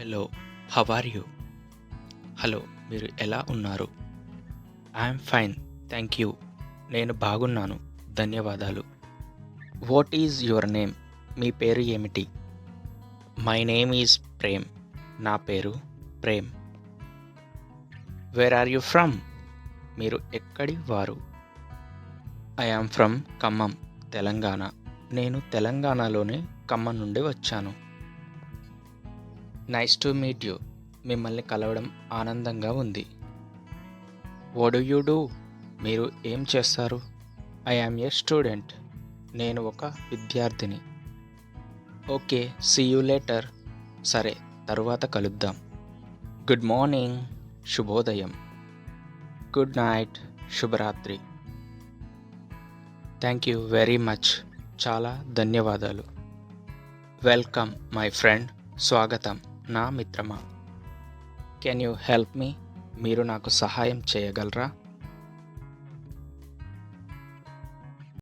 Hello, how are you? Hello, మీరు ఎలా ఉన్నారు? I'm fine, thank you. నేను బాగున్నాను, ధన్యవాదాలు. What is your name? మీ పేరు ఏమిటి? My name is Prem. నా పేరు Prem. Where are you from? మీరు ఎక్కడి వారు? I am from Khammam, Telangana. నేను తెలంగాణలోని ఖమ్మం నుండి వచ్చాను. Nice to meet you. మిమ్మల్ని కలవడం ఆనందంగా ఉంది. What do you do? మీరు ఏం చేస్తారు? I am a student. నేను ఒక విద్యార్థిని. Okay, see you later. సరే, తరువాత కలుద్దాం. గుడ్ మార్నింగ్, శుభోదయం. గుడ్ నైట్, శుభరాత్రి. Thank you very much. చాలా ధన్యవాదాలు. Welcome my friend. స్వాగతం నా మిత్రమా. Can you help me? మీరు నాకు సహాయం చేయగలరా?